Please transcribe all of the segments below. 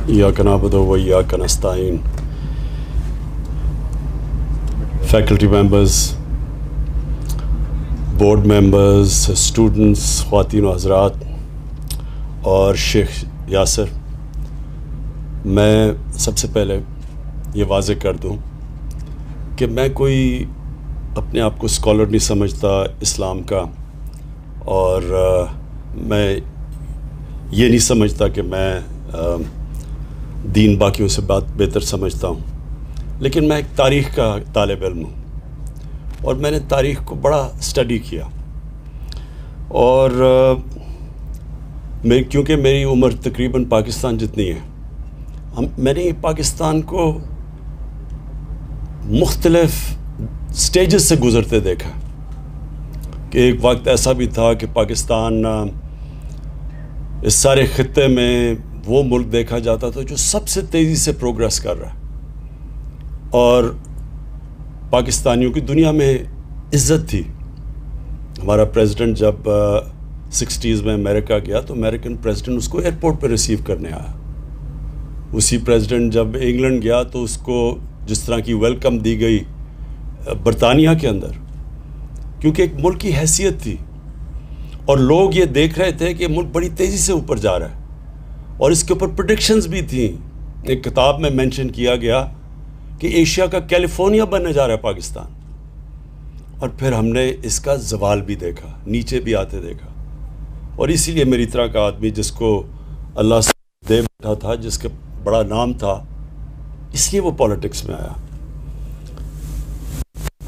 إياك نعبد وإياك نستعين. Faculty members, board members, students, خواتین و حضرات اور شیخ یاسر، میں سب سے پہلے یہ واضح کر دوں کہ میں کوئی اپنے آپ کو اسکالر نہیں سمجھتا اسلام کا، اور میں یہ نہیں سمجھتا کہ میں دین باقیوں سے بہتر سمجھتا ہوں، لیکن میں ایک تاریخ کا طالب علم ہوں اور میں نے تاریخ کو بڑا اسٹڈی کیا، اور کیونکہ میری عمر تقریباً پاکستان جتنی ہے، میں نے پاکستان کو مختلف سٹیجز سے گزرتے دیکھا کہ ایک وقت ایسا بھی تھا کہ پاکستان اس سارے خطے میں وہ ملک دیکھا جاتا تھا جو سب سے تیزی سے پروگریس کر رہا ہے، اور پاکستانیوں کی دنیا میں عزت تھی۔ ہمارا پریزیڈنٹ جب 60s میں امریکہ گیا تو امریکن پریزیڈنٹ اس کو ایئرپورٹ پہ ریسیو کرنے آیا۔ اسی پریزیڈنٹ جب انگلینڈ گیا تو اس کو جس طرح کی ویلکم دی گئی برطانیہ کے اندر، کیونکہ ایک ملک کی حیثیت تھی اور لوگ یہ دیکھ رہے تھے کہ ملک بڑی تیزی سے اوپر جا رہا ہے، اور اس کے اوپر پریڈکشنز بھی تھیں۔ ایک کتاب میں مینشن کیا گیا کہ ایشیا کا کیلیفورنیا بننے جا رہا ہے پاکستان، اور پھر ہم نے اس کا زوال بھی دیکھا، نیچے بھی آتے دیکھا، اور اسی لیے میری طرح کا آدمی جس کو اللہ سے دے بیٹھا تھا، جس کا بڑا نام تھا، اس لیے وہ پولیٹکس میں آیا،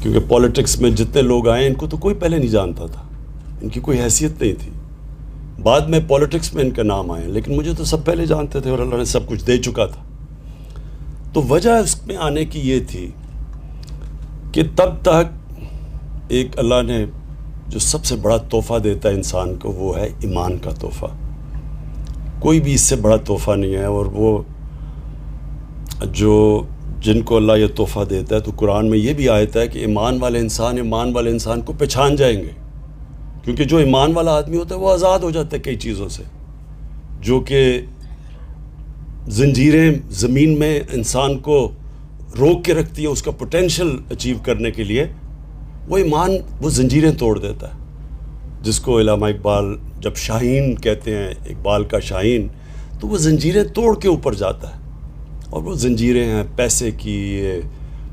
کیونکہ پولیٹکس میں جتنے لوگ آئے ان کو تو کوئی پہلے نہیں جانتا تھا، ان کی کوئی حیثیت نہیں تھی۔ بعد میں پولیٹکس میں ان کا نام آئے، لیکن مجھے تو سب پہلے جانتے تھے اور اللہ نے سب کچھ دے چکا تھا۔ تو وجہ اس میں آنے کی یہ تھی کہ تب تک ایک اللہ نے جو سب سے بڑا تحفہ دیتا ہے انسان کو، وہ ہے ایمان کا تحفہ۔ کوئی بھی اس سے بڑا تحفہ نہیں ہے، اور وہ جن کو اللہ یہ تحفہ دیتا ہے، تو قرآن میں یہ بھی آیت ہے کہ ایمان والے انسان کو پہچان جائیں گے، کیونکہ جو ایمان والا آدمی ہوتا ہے وہ آزاد ہو جاتا ہے کئی چیزوں سے، جو کہ زنجیریں زمین میں انسان کو روک کے رکھتی ہیں اس کا پوٹینشل اچیو کرنے کے لیے۔ وہ ایمان وہ زنجیریں توڑ دیتا ہے، جس کو علامہ اقبال جب شاہین کہتے ہیں، اقبال کا شاہین، تو وہ زنجیریں توڑ کے اوپر جاتا ہے، اور وہ زنجیریں ہیں پیسے کی،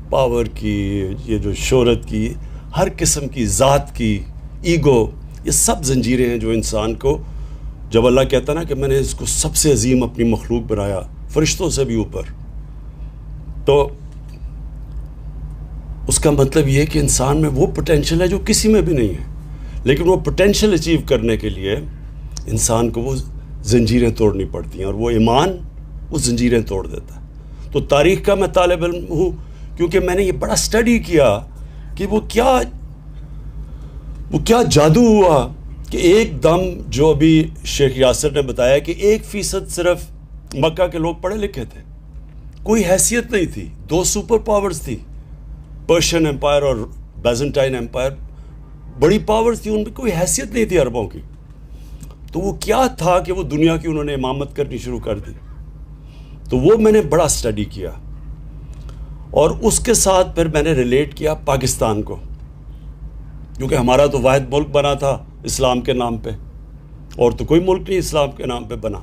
پاور کی، یہ جو شہرت کی، ہر قسم کی، ذات کی، ایگو، یہ سب زنجیریں ہیں جو انسان کو، جب اللہ کہتا نا کہ میں نے اس کو سب سے عظیم اپنی مخلوق بنایا، فرشتوں سے بھی اوپر، تو اس کا مطلب یہ ہے کہ انسان میں وہ پوٹینشل ہے جو کسی میں بھی نہیں ہے، لیکن وہ پوٹینشل اچیو کرنے کے لیے انسان کو وہ زنجیریں توڑنی پڑتی ہیں، اور وہ ایمان وہ زنجیریں توڑ دیتا ہے۔ تو تاریخ کا میں طالب علم ہوں کیونکہ میں نے یہ بڑا اسٹڈی کیا کہ وہ کیا جادو ہوا کہ ایک دم، جو ابھی شیخ یاسر نے بتایا کہ 1% صرف مکہ کے لوگ پڑھے لکھے تھے، کوئی حیثیت نہیں تھی، 2 سپر پاورز تھی، پرشین امپائر اور بیزنٹائن امپائر، بڑی پاورز تھی، ان میں کوئی حیثیت نہیں تھی عربوں کی۔ تو وہ کیا تھا کہ وہ دنیا کی انہوں نے امامت کرنی شروع کر دی، تو وہ میں نے بڑا اسٹڈی کیا، اور اس کے ساتھ پھر میں نے ریلیٹ کیا پاکستان کو، کیونکہ ہمارا تو واحد ملک بنا تھا اسلام کے نام پہ، اور تو کوئی ملک نہیں اسلام کے نام پہ بنا۔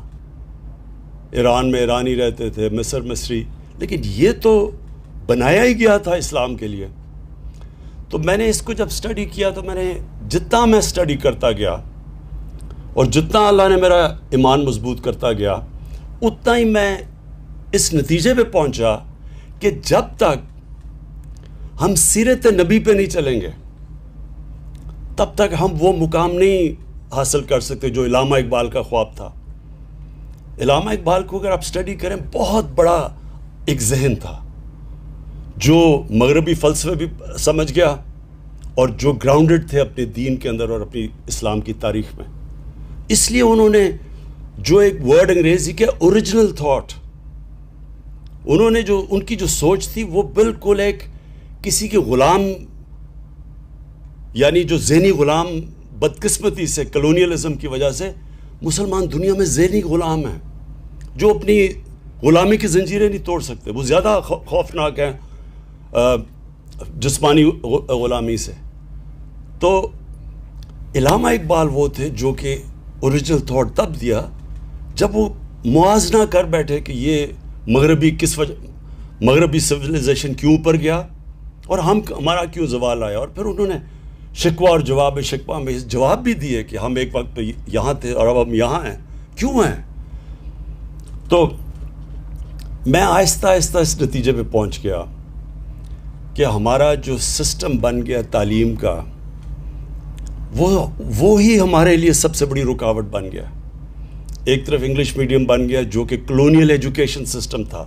ایران میں ایرانی رہتے تھے، مصر مصری، لیکن یہ تو بنایا ہی گیا تھا اسلام کے لیے۔ تو میں نے اس کو جب اسٹڈی کیا تو میں نے جتنا میں اسٹڈی کرتا گیا اور جتنا اللہ نے میرا ایمان مضبوط کرتا گیا، اتنا ہی میں اس نتیجے پہ پہنچا کہ جب تک ہم سیرت نبی پہ نہیں چلیں گے تب تک ہم وہ مقام نہیں حاصل کر سکتے جو علامہ اقبال کا خواب تھا۔ علامہ اقبال کو اگر آپ اسٹڈی کریں، بہت بڑا ایک ذہن تھا جو مغربی فلسفے بھی سمجھ گیا، اور جو گراؤنڈڈ تھے اپنے دین کے اندر اور اپنی اسلام کی تاریخ میں۔ اس لیے انہوں نے جو ایک ورڈ انگریزی کے اوریجنل تھاٹ، انہوں نے جو ان کی جو سوچ تھی وہ بالکل ایک کسی کے غلام، یعنی جو ذہنی غلام بدقسمتی سے کلونیلزم کی وجہ سے مسلمان دنیا میں ذہنی غلام ہیں، جو اپنی غلامی کی زنجیریں نہیں توڑ سکتے، وہ زیادہ خوفناک ہیں جسمانی غلامی سے. تو علامہ اقبال وہ تھے جو کہ اوریجنل تھاٹ تب دیا جب وہ موازنہ کر بیٹھے کہ یہ مغربی سویلائزیشن کیوں اوپر گیا اور ہمارا کیوں زوال آیا. اور پھر انہوں نے شکوہ اور جواب شکوہ میں جواب بھی دیے کہ ہم ایک وقت پہ یہاں تھے اور اب ہم یہاں ہیں، کیوں ہیں. تو میں آہستہ آہستہ اس نتیجے پہ پہنچ گیا کہ ہمارا جو سسٹم بن گیا تعلیم کا وہ ہی ہمارے لیے سب سے بڑی رکاوٹ بن گیا. ایک طرف انگلش میڈیم بن گیا جو کہ کلونیل ایجوکیشن سسٹم تھا،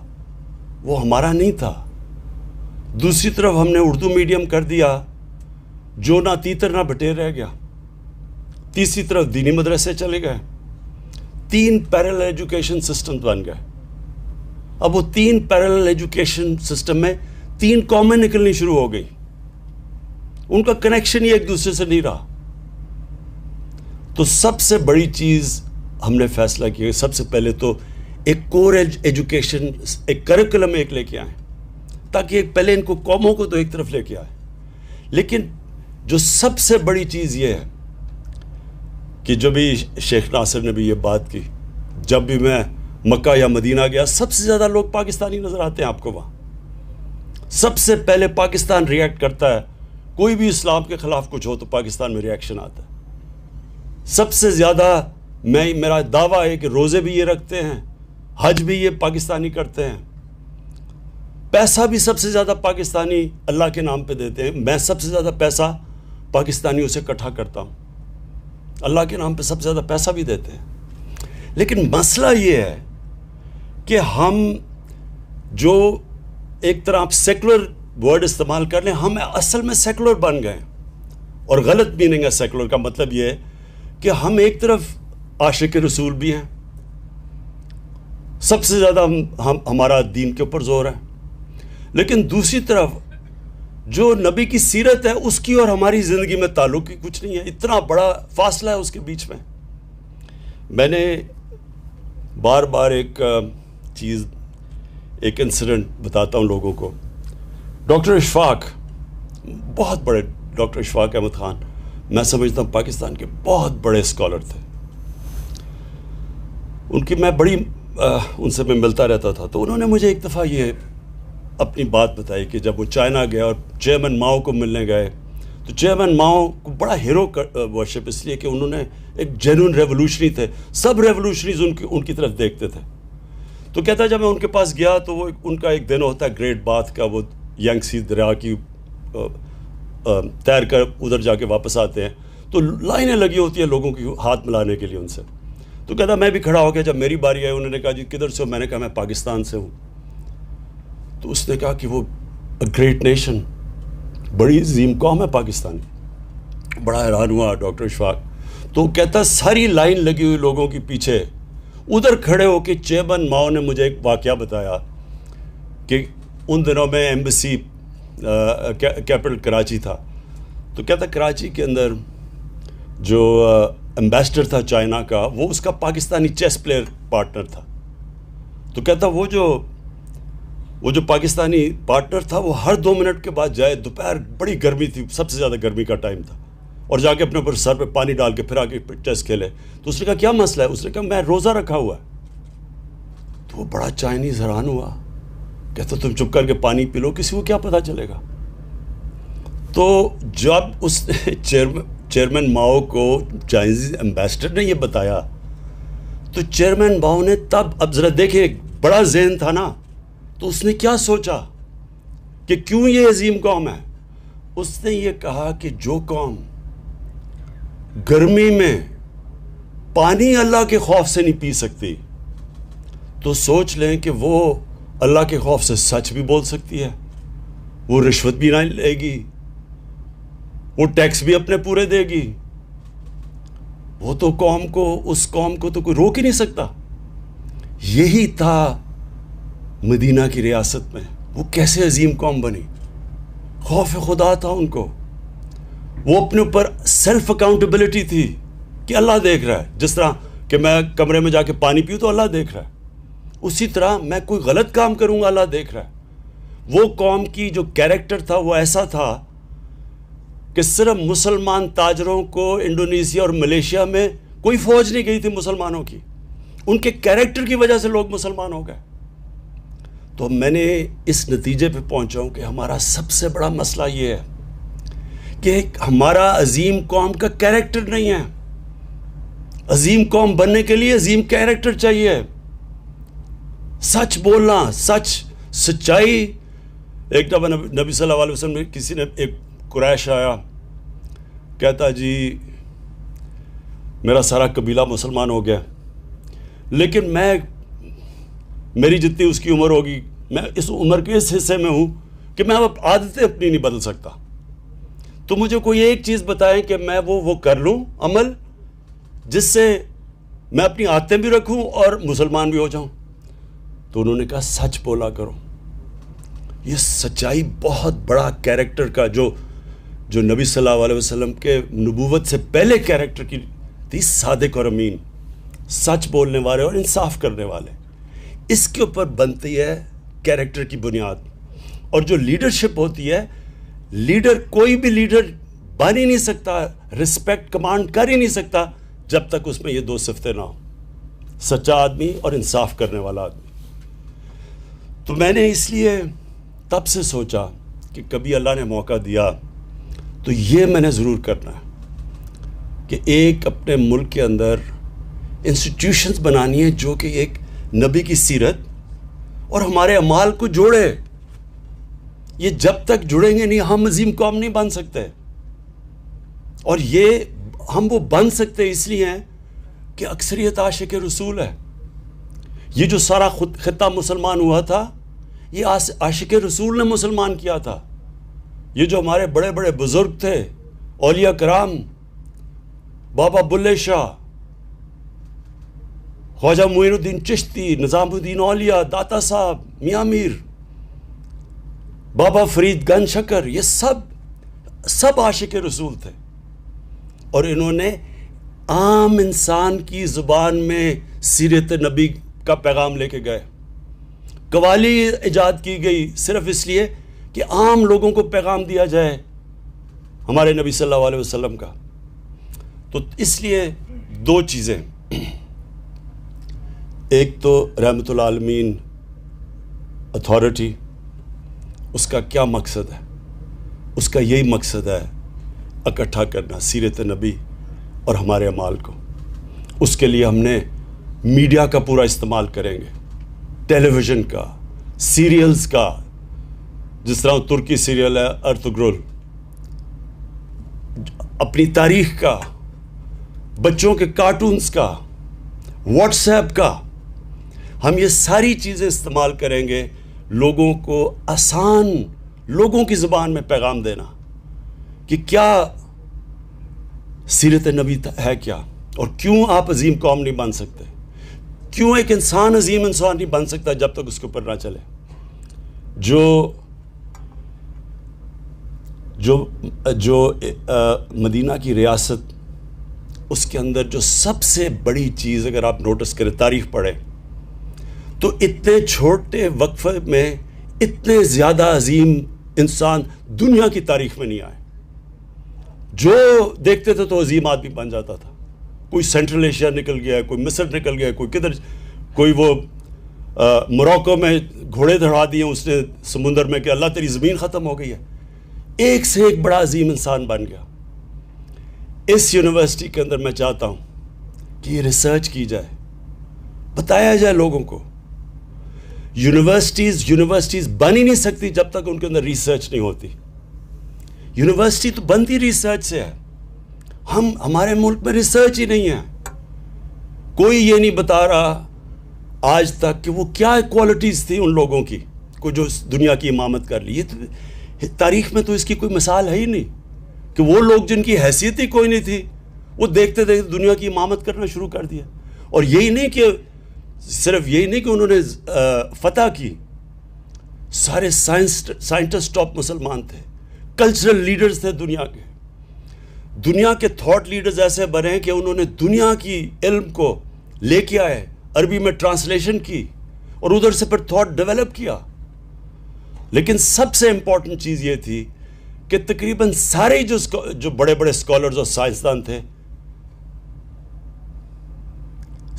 وہ ہمارا نہیں تھا. دوسری طرف ہم نے اردو میڈیم کر دیا جو نہ تیتر نہ بٹیر رہ گیا. تیسری طرف دینی مدرسے چلے گئے. 3 پیرلل ایجوکیشن سسٹم بن گئے. اب وہ 3 پیرلل ایجوکیشن سسٹم میں 3 قومیں نکلنی شروع ہو گئی، ان کا کنیکشن ہی ایک دوسرے سے نہیں رہا. تو سب سے بڑی چیز ہم نے فیصلہ کیا، سب سے پہلے تو ایک کور ایجوکیشن، ایک کریکولم ایک لے کے آئیں تاکہ پہلے ان کو قوموں کو تو ایک طرف لے کے آئے. لیکن جو سب سے بڑی چیز یہ ہے کہ جو بھی شیخ ناصر نے بھی یہ بات کی، جب بھی میں مکہ یا مدینہ گیا سب سے زیادہ لوگ پاکستانی نظر آتے ہیں آپ کو. وہاں سب سے پہلے پاکستان ریئیکٹ کرتا ہے، کوئی بھی اسلام کے خلاف کچھ ہو تو پاکستان میں ریئیکشن آتا ہے. سب سے زیادہ میرا دعویٰ ہے کہ روزے بھی یہ رکھتے ہیں، حج بھی یہ پاکستانی کرتے ہیں، پیسہ بھی سب سے زیادہ پاکستانی اللہ کے نام پہ دیتے ہیں. میں سب سے زیادہ پیسہ پاکستانیوں سے اکٹھا کرتا ہوں، اللہ کے نام پہ سب سے زیادہ پیسہ بھی دیتے ہیں. لیکن مسئلہ یہ ہے کہ ہم جو ایک طرح آپ سیکولر ورڈ استعمال کر لیں، ہم اصل میں سیکولر بن گئے. اور غلط میننگ ہے سیکولر کا، مطلب یہ ہے کہ ہم ایک طرف عاشق رسول بھی ہیں، سب سے زیادہ ہمارا دین کے اوپر زور ہے، لیکن دوسری طرف جو نبی کی سیرت ہے اس کی اور ہماری زندگی میں تعلق ہی کچھ نہیں ہے. اتنا بڑا فاصلہ ہے اس کے بیچ میں. میں نے بار بار ایک چیز، ایک انسیڈنٹ بتاتا ہوں لوگوں کو. ڈاکٹر اشفاق، بہت بڑے ڈاکٹر اشفاق احمد خان، میں سمجھتا ہوں پاکستان کے بہت بڑے اسکالر تھے. ان کی میں بڑی ان سے میں ملتا رہتا تھا. تو انہوں نے مجھے ایک دفعہ یہ اپنی بات بتائی کہ جب وہ چائنا گئے اور چیئرمین ماؤ کو ملنے گئے تو چیئرمین ماؤ کو بڑا ہیرو ورشپ اس لیے کہ انہوں نے ایک جینوئن ریولوشنری تھے، سب ریولوشنریز ان کی طرف دیکھتے تھے. تو کہتا ہے جب میں ان کے پاس گیا تو وہ ان کا ایک دن ہوتا ہے گریٹ باتھ کا، وہ ینگسی دریا کی تیر کر ادھر جا کے واپس آتے ہیں تو لائنیں لگی ہوتی ہیں لوگوں کی ہاتھ ملانے کے لیے ان سے. تو کہتا میں بھی کھڑا ہو گیا. جب میری باری آئی انہوں نے کہا جی کدھر سے ہو؟ میں نے کہا میں پاکستان سے ہوں. تو اس نے کہا کہ وہ گریٹ نیشن، بڑی عظیم قوم ہے پاکستانی. بڑا حیران ہوا ڈاکٹر اشفاق. تو کہتا ساری لائن لگی ہوئی لوگوں کے پیچھے ادھر کھڑے ہو کے چیئرمین ماؤ نے مجھے ایک واقعہ بتایا کہ ان دنوں میں ایمبیسی کیپٹل کراچی تھا. تو کہتا کراچی کے اندر جو ایمبیسڈر تھا چائنا کا، وہ اس کا پاکستانی چیس پلیئر پارٹنر تھا. تو کہتا وہ جو پاکستانی پارٹنر تھا وہ ہر 2 منٹ کے بعد جائے، دوپہر بڑی گرمی تھی، سب سے زیادہ گرمی کا ٹائم تھا، اور جا کے اپنے اوپر سر پہ پانی ڈال کے پھر آ کے چیس کھیلے. تو اس نے کہا کیا مسئلہ ہے؟ اس نے کہا میں روزہ رکھا ہوا ہے. تو وہ بڑا چائنیز حیران ہوا. کہتا تم چپ کر کے پانی پی لو، کسی کو کیا پتہ چلے گا. تو جب اس چیئرمین ماؤ کو چائنیز ایمبیسڈر نے یہ بتایا تو چیئرمین ماؤ نے تب، اب ذرا دیکھیں بڑا ذہن تھا نا، تو اس نے کیا سوچا کہ کیوں یہ عظیم قوم ہے. اس نے یہ کہا کہ جو قوم گرمی میں پانی اللہ کے خوف سے نہیں پی سکتی تو سوچ لیں کہ وہ اللہ کے خوف سے سچ بھی بول سکتی ہے، وہ رشوت بھی نہ لے گی، وہ ٹیکس بھی اپنے پورے دے گی. وہ تو اس قوم کو تو کوئی روک ہی نہیں سکتا. یہی تھا مدینہ کی ریاست میں. وہ کیسے عظیم قوم بنی؟ خوف خدا تھا ان کو. وہ اپنے اوپر سیلف اکاؤنٹیبلٹی تھی کہ اللہ دیکھ رہا ہے. جس طرح کہ میں کمرے میں جا کے پانی پیوں تو اللہ دیکھ رہا ہے. اسی طرح میں کوئی غلط کام کروں گا اللہ دیکھ رہا ہے. وہ قوم کی جو کیریکٹر تھا وہ ایسا تھا کہ صرف مسلمان تاجروں کو انڈونیشیا اور ملیشیا میں کوئی فوج نہیں گئی تھی مسلمانوں کی. ان کے کیریکٹر کی وجہ سے لوگ مسلمان ہو گئے. تو میں نے اس نتیجے پہ پہنچا ہوں کہ ہمارا سب سے بڑا مسئلہ یہ ہے کہ ہمارا عظیم قوم کا کیریکٹر نہیں ہے. عظیم قوم بننے کے لیے عظیم کیریکٹر چاہیے. سچ بولنا, سچائی. ایک دفعہ نبی صلی اللہ علیہ وسلم نے کسی نے, ایک قریش آیا, کہتا جی میرا سارا قبیلہ مسلمان ہو گیا, لیکن میری جتنی اس کی عمر ہوگی, میں اس عمر کے اس حصے میں ہوں کہ میں اب عادتیں اپنی نہیں بدل سکتا. تو مجھے کوئی ایک چیز بتائیں کہ میں وہ کر لوں عمل, جس سے میں اپنی عادتیں بھی رکھوں اور مسلمان بھی ہو جاؤں. تو انہوں نے کہا سچ بولا کرو. یہ سچائی بہت بڑا کیریکٹر کا جو نبی صلی اللہ علیہ وسلم کے نبوت سے پہلے کیریکٹر کی تھی, صادق اور امین, سچ بولنے والے اور انصاف کرنے والے. اس کے اوپر بنتی ہے کیریکٹر کی بنیاد. اور جو لیڈرشپ ہوتی ہے, لیڈر کوئی بھی لیڈر بن ہی نہیں سکتا, رسپیکٹ کمانڈ کر ہی نہیں سکتا جب تک اس میں یہ دو صفتیں نہ ہوں, سچا آدمی اور انصاف کرنے والا آدمی. تو میں نے اس لیے تب سے سوچا کہ کبھی اللہ نے موقع دیا تو یہ میں نے ضرور کرنا ہے کہ ایک اپنے ملک کے اندر انسٹیٹیوشنز بنانی ہے جو کہ ایک نبی کی سیرت اور ہمارے اعمال کو جوڑے. یہ جب تک جڑیں گے نہیں ہم عظیم قوم نہیں بن سکتے. اور یہ ہم وہ بن سکتے اس لیے ہیں کہ اکثریت عاشق رسول ہے. یہ جو سارا خطہ مسلمان ہوا تھا یہ عاشق رسول نے مسلمان کیا تھا. یہ جو ہمارے بڑے بڑے بزرگ تھے, اولیاء کرام, بابا بلے شاہ, خواجہ معین الدین چشتی, نظام الدین اولیاء, داتا صاحب, میاں میر, بابا فرید گنج شکر, یہ سب عاشق رسول تھے. اور انہوں نے عام انسان کی زبان میں سیرت نبی کا پیغام لے کے گئے. قوالی ایجاد کی گئی صرف اس لیے کہ عام لوگوں کو پیغام دیا جائے ہمارے نبی صلی اللہ علیہ وسلم کا. تو اس لیے دو چیزیں, ایک تو رحمت العالمین اتھارٹی, اس کا کیا مقصد ہے؟ اس کا یہی مقصد ہے اکٹھا کرنا سیرت نبی اور ہمارے اعمال کو. اس کے لیے ہم نے میڈیا کا پورا استعمال کریں گے, ٹیلی ویژن کا, سیریلز کا, جس طرح ترکی سیریل ہے ارتگرل, اپنی تاریخ کا, بچوں کے کارٹونز کا, واٹس ایپ کا. ہم یہ ساری چیزیں استعمال کریں گے لوگوں کو آسان لوگوں کی زبان میں پیغام دینا کہ کیا سیرت نبی ہے کیا, اور کیوں آپ عظیم قوم نہیں بن سکتے, کیوں ایک انسان عظیم انسان نہیں بن سکتا جب تک اس کے اوپر نہ چلے. جو مدینہ کی ریاست, اس کے اندر جو سب سے بڑی چیز اگر آپ نوٹس کریں, تاریخ پڑھیں تو اتنے چھوٹے وقفے میں اتنے زیادہ عظیم انسان دنیا کی تاریخ میں نہیں آئے. جو دیکھتے تھے تو عظیم آدمی بن جاتا تھا. کوئی سینٹرل ایشیا نکل گیا, کوئی مصر نکل گیا, کوئی کدھر, کوئی وہ موراکو میں گھوڑے دھڑا دیے اس نے سمندر میں کہ اللہ تیری زمین ختم ہو گئی ہے. ایک سے ایک بڑا عظیم انسان بن گیا. اس یونیورسٹی کے اندر میں چاہتا ہوں کہ یہ ریسرچ کی جائے, بتایا جائے لوگوں کو. یونیورسٹیز بن ہی نہیں سکتی جب تک ان کے اندر ریسرچ نہیں ہوتی. یونیورسٹی تو بنتی ریسرچ سے ہے. ہمارے ملک میں ریسرچ ہی نہیں ہے. کوئی یہ نہیں بتا رہا آج تک کہ وہ کیا کوالٹیز تھی ان لوگوں کی کو جو دنیا کی امامت کر لی. یہ تاریخ میں تو اس کی کوئی مثال ہے ہی نہیں کہ وہ لوگ جن کی حیثیت ہی کوئی نہیں تھی وہ دیکھتے دیکھتے دنیا کی امامت کرنا شروع کر دیا. اور یہی نہیں کہ صرف یہی نہیں کہ انہوں نے فتح کی, سارے سائنٹسٹ ٹاپ مسلمان تھے, کلچرل لیڈرز تھے دنیا کے. دنیا کے تھاٹ لیڈرز ایسے بنے ہیں کہ انہوں نے دنیا کی علم کو لے کے آئے, عربی میں ٹرانسلیشن کی, اور ادھر سے پھر تھاٹ ڈیولپ کیا. لیکن سب سے امپورٹنٹ چیز یہ تھی کہ تقریباً سارے جو بڑے بڑے اسکالرز اور سائنسدان تھے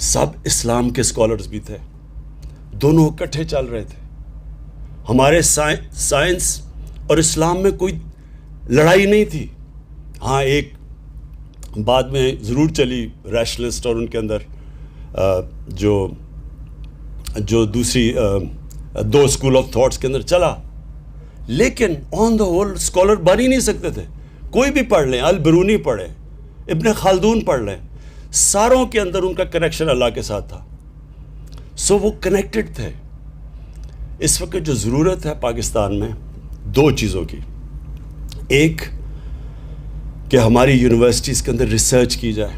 سب اسلام کے اسکالرز بھی تھے. دونوں اکٹھے چل رہے تھے. ہمارے سائنس اور اسلام میں کوئی لڑائی نہیں تھی. ہاں ایک بعد میں ضرور چلی ریشنلسٹ اور ان کے اندر جو دوسری دو اسکول آف تھاٹس کے اندر چلا. لیکن آن دا ہول اسکالر بن ہی نہیں سکتے تھے. کوئی بھی پڑھ لیں, البرونی پڑھیں, ابن خلدون پڑھ لیں, ساروں کے اندر ان کا کنیکشن اللہ کے ساتھ تھا. سو وہ کنیکٹڈ تھے. اس وقت جو ضرورت ہے پاکستان میں دو چیزوں کی. ایک کہ ہماری یونیورسٹیز کے اندر ریسرچ کی جائے.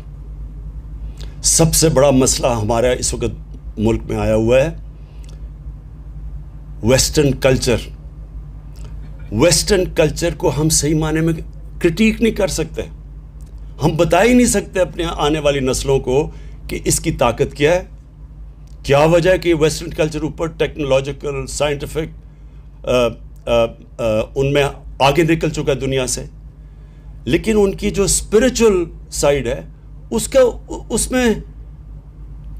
سب سے بڑا مسئلہ ہمارا اس وقت ملک میں آیا ہوا ہے ویسٹرن کلچر. ویسٹرن کلچر کو ہم صحیح معنی میں کرٹیک نہیں کر سکتے. ہم بتا ہی نہیں سکتے اپنے آنے والی نسلوں کو کہ اس کی طاقت کیا ہے, کیا وجہ ہے کہ ویسٹرن کلچر اوپر ٹیکنالوجیکل سائنٹیفک ان میں آگے نکل چکا ہے دنیا سے. لیکن ان کی جو اسپرچل سائڈ ہے اس میں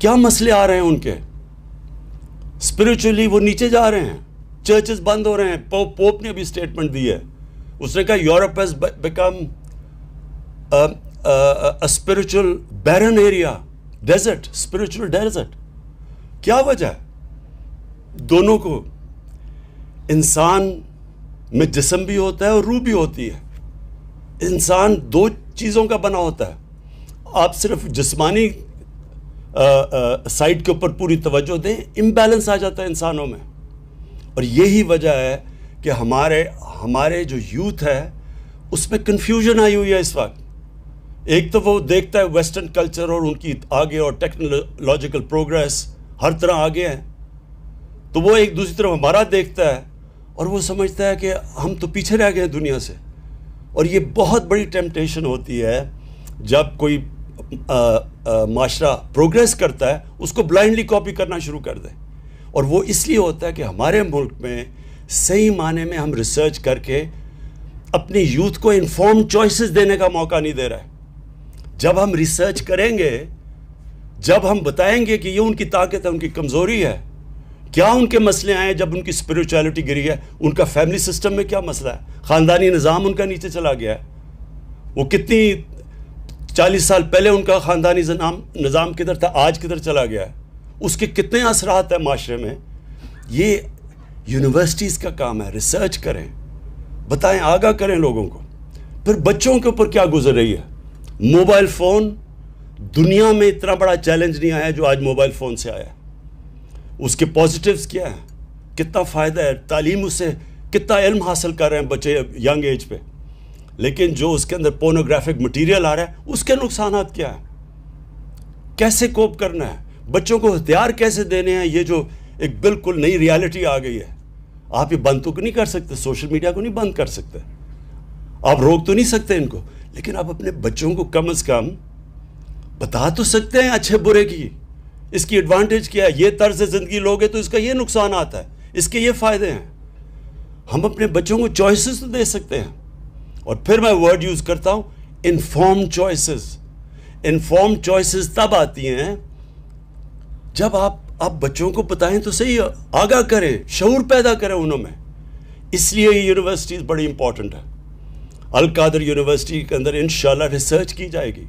کیا مسئلے آ رہے ہیں ان کے. اسپرچولی وہ نیچے جا رہے ہیں, چرچز بند ہو رہے ہیں. پوپ نے بھی اسٹیٹمنٹ دی ہے. اس نے کہا Europe has become spiritual barren area, desert, spiritual desert. کیا وجہ ہے؟ دونوں کو انسان میں جسم بھی ہوتا ہے اور روح بھی ہوتی ہے. انسان دو چیزوں کا بنا ہوتا ہے. آپ صرف جسمانی سائڈ کے اوپر پوری توجہ دیں, امبیلنس آ جاتا ہے انسانوں میں. اور یہی وجہ ہے کہ ہمارے جو یوتھ ہے اس میں کنفیوژن آئی ہوئی ہے اس وقت. ایک تو وہ دیکھتا ہے ویسٹرن کلچر اور ان کی آگے اور ٹیکنالوجیکل پروگریس ہر طرح آگے ہیں, تو وہ ایک دوسری طرف ہمارا دیکھتا ہے اور وہ سمجھتا ہے کہ ہم تو پیچھے رہ گئے ہیں دنیا سے. اور یہ بہت بڑی ٹیمپٹیشن ہوتی ہے جب کوئی معاشرہ پروگریس کرتا ہے اس کو بلائنڈلی کاپی کرنا شروع کر دے. اور وہ اس لیے ہوتا ہے کہ ہمارے ملک میں صحیح معنی میں ہم ریسرچ کر کے اپنی یوتھ کو انفارم چوائسز دینے کا موقع نہیں دے رہا ہے. جب ہم ریسرچ کریں گے, جب ہم بتائیں گے کہ یہ ان کی طاقت ہے, ان کی کمزوری ہے, کیا ان کے مسئلے آئے جب ان کی اسپرچویلٹی گری ہے, ان کا فیملی سسٹم میں کیا مسئلہ ہے, خاندانی نظام ان کا نیچے چلا گیا ہے, وہ کتنی 40 سال پہلے ان کا خاندانی نظام کدھر تھا, آج کدھر چلا گیا ہے, اس کے کتنے اثرات ہیں معاشرے میں. یہ یونیورسٹیز کا کام ہے. ریسرچ کریں, بتائیں, آگاہ کریں لوگوں کو. پھر بچوں کے اوپر کیا گزر رہی ہے. موبائل فون, دنیا میں اتنا بڑا چیلنج نہیں آیا جو آج موبائل فون سے آیا. اس کے پازیٹیوز کیا ہیں, کتنا فائدہ ہے, تعلیم اس سے کتنا علم حاصل کر رہے ہیں بچے ینگ ایج پہ. لیکن جو اس کے اندر پورنوگرافک مٹیریل آ رہا ہے اس کے نقصانات کیا ہیں, کیسے کوپ کرنا ہے, بچوں کو ہتھیار کیسے دینے ہیں. یہ جو ایک بالکل نئی ریالٹی آ گئی ہے, آپ یہ بند تو نہیں کر سکتے, سوشل میڈیا کو نہیں بند کر سکتے, آپ روک تو نہیں سکتے ان کو, لیکن آپ اپنے بچوں کو کم از کم بتا تو سکتے ہیں اچھے برے کی, اس کی ایڈوانٹیج کیا ہے, یہ طرز زندگی لوگے تو اس کا یہ نقصانات ہے, اس کے یہ فائدے ہیں. ہم اپنے بچوں کو چوائسز تو دے سکتے ہیں. اور پھر میں ورڈ یوز کرتا ہوں, انفارم چوائسز. انفارم چوائسز تب آتی ہیں جب آپ بچوں کو بتائیں تو صحیح, آگاہ کریں, شعور پیدا کریں انہوں میں. اس لیے یہ یونیورسٹیز بڑی امپورٹنٹ ہے. القادر یونیورسٹی کے اندر انشاءاللہ ریسرچ کی جائے گی,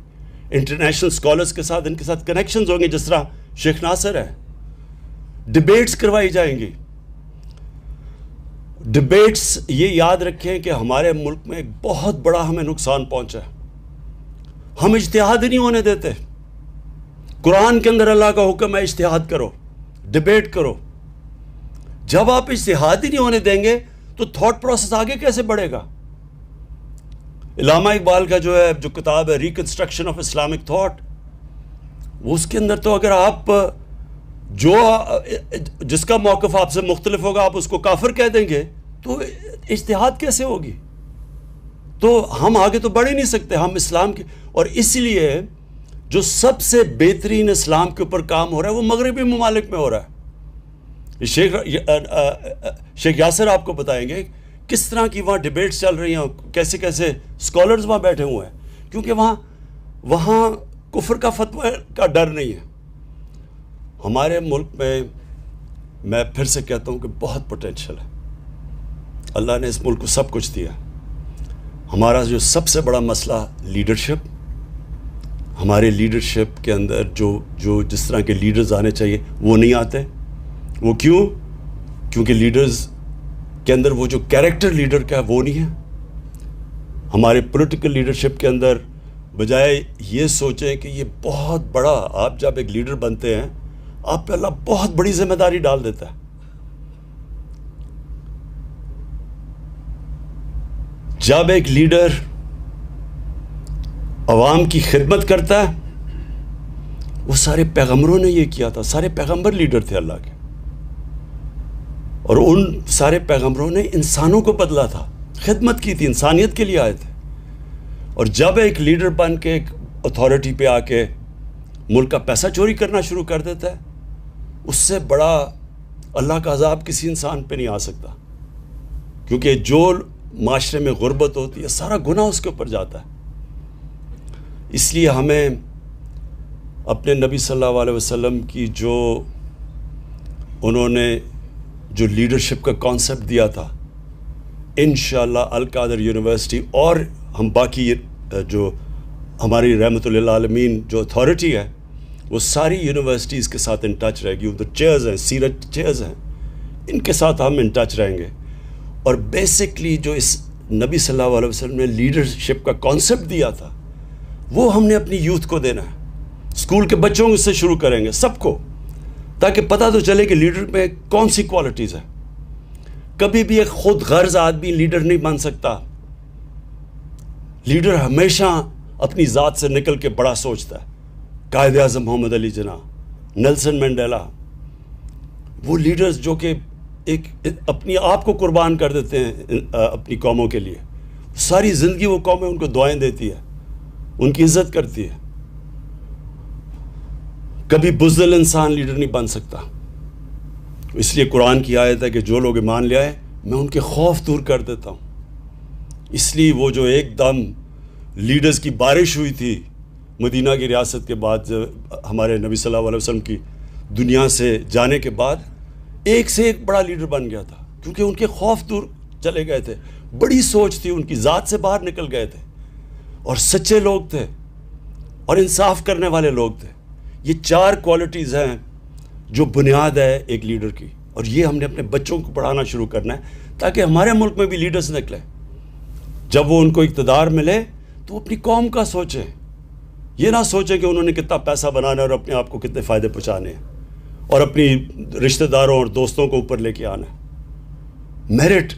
انٹرنیشنل اسکالرس کے ساتھ ان کے ساتھ کنیکشنز ہوں گے, جس طرح شیخ ناصر ہے. ڈبیٹس کروائی جائیں گی. ڈبیٹس, یہ یاد رکھیں کہ ہمارے ملک میں ایک بہت بڑا ہمیں نقصان پہنچا ہے. ہم اجتہاد نہیں ہونے دیتے. قرآن کے اندر اللہ کا حکم ہے اجتہاد کرو, ڈبیٹ کرو. جب آپ اجتہاد ہی نہیں ہونے دیں گے تو تھاٹ پروسیس آگے کیسے بڑھے گا. علامہ اقبال کا جو کتاب ہے ریکنسٹرکشن آف اسلامک تھاٹ, وہ اس کے اندر تو اگر آپ جس کا موقف آپ سے مختلف ہوگا آپ اس کو کافر کہہ دیں گے تو اجتہاد کیسے ہوگی. تو ہم آگے تو بڑھ ہی نہیں سکتے. ہم اسلام کے, اور اس لیے جو سب سے بہترین اسلام کے اوپر کام ہو رہا ہے وہ مغربی ممالک میں ہو رہا ہے. شیخ یاسر آپ کو بتائیں گے کس طرح کی وہاں ڈیبیٹس چل رہی ہیں، کیسے کیسے اسکالرز وہاں بیٹھے ہوئے ہیں، کیونکہ وہاں کفر کا فتویٰ کا ڈر نہیں ہے۔ ہمارے ملک میں پھر سے کہتا ہوں کہ بہت پوٹینشل ہے، اللہ نے اس ملک کو سب کچھ دیا۔ ہمارا جو سب سے بڑا مسئلہ لیڈرشپ، ہمارے لیڈرشپ کے اندر جو جس طرح کے لیڈرز آنے چاہیے وہ نہیں آتے۔ وہ کیوں؟ کیونکہ لیڈرز کے اندر وہ جو کیریکٹر لیڈر کا ہے وہ نہیں ہے۔ ہمارے پولیٹیکل لیڈرشپ کے اندر بجائے یہ سوچیں کہ یہ بہت بڑا، آپ جب ایک لیڈر بنتے ہیں آپ پہ اللہ بہت بڑی ذمہ داری ڈال دیتا ہے۔ جب ایک لیڈر عوام کی خدمت کرتا ہے، وہ سارے پیغمبروں نے یہ کیا تھا، سارے پیغمبر لیڈر تھے اللہ کے، اور ان سارے پیغمبروں نے انسانوں کو بدلا تھا، خدمت کی تھی، انسانیت کے لیے آئے تھے۔ اور جب ایک لیڈر بن کے ایک اتھارٹی پہ آ کے ملک کا پیسہ چوری کرنا شروع کر دیتا ہے، اس سے بڑا اللہ کا عذاب کسی انسان پہ نہیں آ سکتا، کیونکہ جو معاشرے میں غربت ہوتی ہے سارا گناہ اس کے اوپر جاتا ہے۔ اس لیے ہمیں اپنے نبی صلی اللہ علیہ وسلم کی انہوں نے جو لیڈرشپ کا کانسیپٹ دیا تھا، انشاءاللہ القادر یونیورسٹی اور ہم باقی جو ہماری رحمت للعالمین جو اتھارٹی ہے وہ ساری یونیورسٹیز کے ساتھ ان ٹچ رہے گی۔ ادھر چیئرز ہیں، سیرت چیئرز ہیں، ان کے ساتھ ہم ان ٹچ رہیں گے۔ اور بیسکلی جو اس نبی صلی اللہ علیہ وسلم نے لیڈرشپ کا کانسیپٹ دیا تھا وہ ہم نے اپنی یوتھ کو دینا ہے۔ اسکول کے بچوں سے شروع کریں گے سب کو، تاکہ پتہ تو چلے کہ لیڈر میں کون سی کوالٹیز ہیں۔ کبھی بھی ایک خود غرض آدمی لیڈر نہیں بن سکتا۔ لیڈر ہمیشہ اپنی ذات سے نکل کے بڑا سوچتا ہے۔ قائد اعظم محمد علی جناح، نیلسن منڈیلا، وہ لیڈرز جو کہ ایک اپنی آپ کو قربان کر دیتے ہیں اپنی قوموں کے لیے، ساری زندگی وہ قومیں ان کو دعائیں دیتی ہے، ان کی عزت کرتی ہے۔ کبھی بزدل انسان لیڈر نہیں بن سکتا۔ اس لیے قرآن کی آیت ہے کہ جو لوگ ایمان لے آئے میں ان کے خوف دور کر دیتا ہوں۔ اس لیے وہ جو ایک دم لیڈرز کی بارش ہوئی تھی مدینہ کی ریاست کے بعد، جب ہمارے نبی صلی اللہ علیہ وسلم کی دنیا سے جانے کے بعد ایک سے ایک بڑا لیڈر بن گیا تھا، کیونکہ ان کے خوف دور چلے گئے تھے، بڑی سوچ تھی، ان کی ذات سے باہر نکل گئے تھے، اور سچے لوگ تھے اور انصاف کرنے والے لوگ تھے۔ یہ 4 کوالٹیز ہیں جو بنیاد ہے ایک لیڈر کی، اور یہ ہم نے اپنے بچوں کو پڑھانا شروع کرنا ہے تاکہ ہمارے ملک میں بھی لیڈرز نکلیں۔ جب وہ ان کو اقتدار ملے تو وہ اپنی قوم کا سوچیں، یہ نہ سوچیں کہ انہوں نے کتنا پیسہ بنانا ہے اور اپنے آپ کو کتنے فائدے پہنچانے ہیں اور اپنی رشتہ داروں اور دوستوں کو اوپر لے کے آنا ہے۔ میرٹ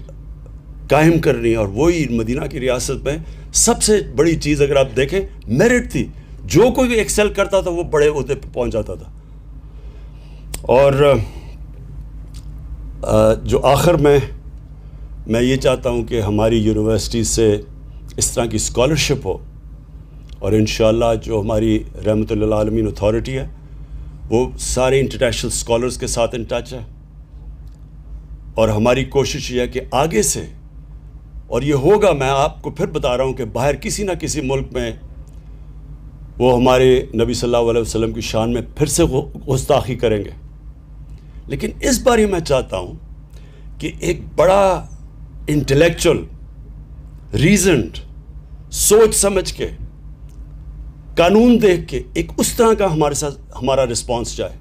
قائم کرنی، اور وہی مدینہ کی ریاست میں سب سے بڑی چیز اگر آپ دیکھیں میرٹ تھی۔ جو کوئی ایکسل کرتا تھا وہ بڑے عہدے پہ پہنچ جاتا تھا۔ اور جو آخر میں یہ چاہتا ہوں کہ ہماری یونیورسٹی سے اس طرح کی اسکالرشپ ہو، اور انشاءاللہ جو ہماری رحمت للعالمین اتھارٹی ہے وہ سارے انٹرنیشنل اسکالرز کے ساتھ ان ٹچ ہے، اور ہماری کوشش یہ ہے کہ آگے سے، اور یہ ہوگا، میں آپ کو پھر بتا رہا ہوں کہ باہر کسی نہ کسی ملک میں وہ ہمارے نبی صلی اللہ علیہ وسلم کی شان میں پھر سے گستاخی کریں گے، لیکن اس بار میں چاہتا ہوں کہ ایک بڑا انٹلیکچول ریزنڈ سوچ سمجھ کے قانون دیکھ کے ایک اس طرح کا ہمارے ساتھ ہمارا رسپانس جائے۔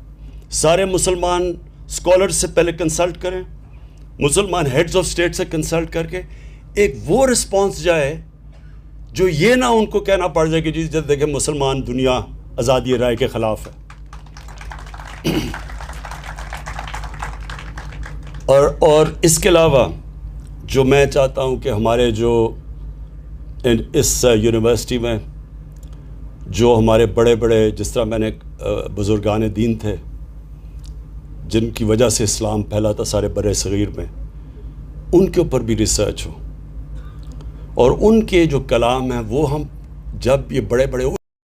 سارے مسلمان اسکالر سے پہلے کنسلٹ کریں، مسلمان ہیڈز آف اسٹیٹ سے کنسلٹ کر کے ایک وہ رسپانس جائے جو یہ نہ ان کو کہنا پڑ جائے کہ جی جب دیکھیں مسلمان دنیا آزادی رائے کے خلاف ہے۔ اور اس کے علاوہ جو میں چاہتا ہوں کہ ہمارے جو اس یونیورسٹی میں جو ہمارے بڑے بڑے، جس طرح میں نے بزرگان دین تھے جن کی وجہ سے اسلام پھیلا تھا سارے بر صغیر میں، ان کے اوپر بھی ریسرچ ہو، اور ان کے جو کلام ہیں وہ ہم جب یہ بڑے بڑے